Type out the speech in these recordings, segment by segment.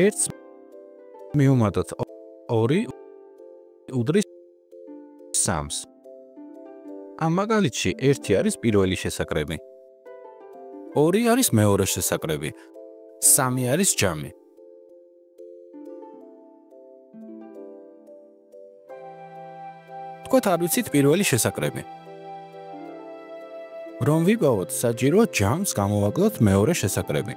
1-ს მივუმატოთ 2 უდრის 3-ს. ამ მაგალითში 1 არის პირველი შესაკრები. 2 არის მეორე შესაკრები. 3 არის ჯამი. თქვათ არ ვიცით პირველი შესაკრები. რომ ვიპოვოთ, საჭიროა ჯამს გამოვაკლოთ მეორე შესაკრები.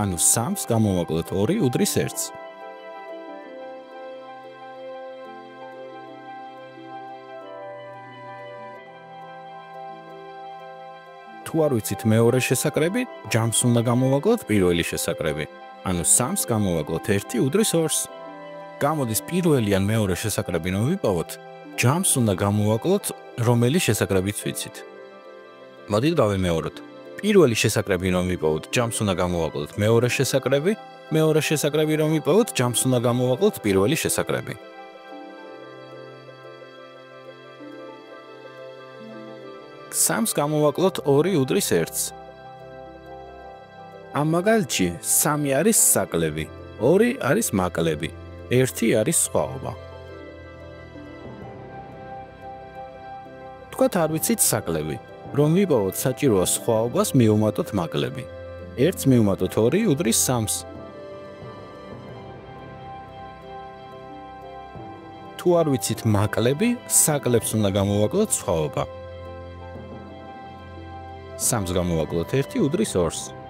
ანუ 3-ს გამოვაკლოთ 2 უდრის 1-ს. თუ არ ვიცით მეორე შესაკრები, ჯამს უნდა გამოვაკლოთ პირველი შესაკრები. ანუ 3-ს გამოვაკლოთ 1 უდრის 2-ს. გამოდის პირველი ან მეორე შესაკრები რომ ვიპოვოთ, ჯამს უნდა გამოვაკლოთ რომელი შესაკრებიც ვიცით. მოდით გავიმეოროთ. პირველი შესაკრები რომ ვიპოვოთ, ჯამს უნდა გამოვაკლოთ მეორე შესაკრები, მეორე შესაკრები რომ ვიპოვოთ, ჯამს უნდა გამოვაკლოთ პირველი შესაკრები. სამს გამოვაკლოთ 2 უდრის 1-ს. ამ მაგალითში 3 არის საკლები, 2 არის მაკლები, 1 არის სხვაობა. თქვათ არ ვიცით საკლები, რომ ვიპოვოთ, საჭიროა სხვაობას მივუმატოთ მაკლები. 1-ს მივუმატოთ 2 უდრის 3-ს. თუ არ ვიცით მაკლები, საკლებს უნდა გამოვაკლოთ სხვაობა. 3-ს გამოვაკლოთ 1 უდრის 2-ს.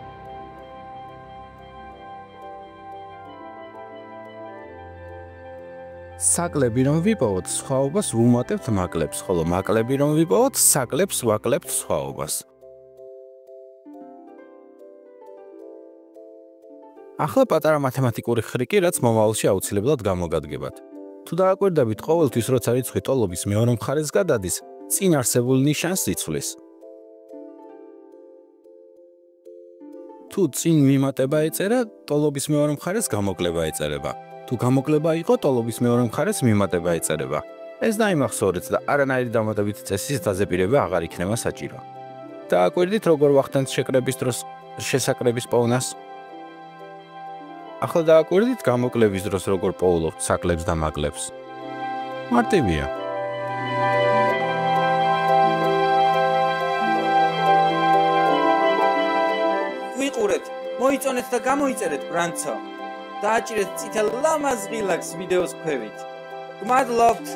საკლები რომ ვიპოვოთ, სხვაობას ვუმატებთ მაკლებს, ხოლო მაკლები რომ ვიპოვოთ, საკლებს ვაკლებთ სხვაობას. ახლა პატარა მათემატიკური ხრიკი, რაც მომავალში აუცილებლად გამოგადგებათ. თუ დააკვირდებით, ყოველთვის როცა რიცხვი ტოლობის მეორე მხარეს გადადის, წინ არსებულ ნიშანს იცვლის. თუ წინ მიმატება ეწერა, ტოლობის მეორე მხარეს გამოკლება ეწერება. თუ გამოკლება იყო, ტოლობის მეორე მხარეს მიმატება ეწერება. ეს დაიმახსოვრეთ და არანაირი დამატებითი წესის დაზეპირება აღარ იქნება საჭირო. დააკვირდით, როგორ ვახდენთ შეკრების დროს შესაკრების პოვნას. ახლა დააკვირდით გამოკლების დროს როგორ პოულობთ საკლებს და მაკლებს. მარტივია. ვიყურეთ, მოიწონეთ და გამოიწერეთ ბრანცო. დააჭირეთ წითელ ლამაზ ღილაკს ვიდეოს ქვევით. გმადლობთ!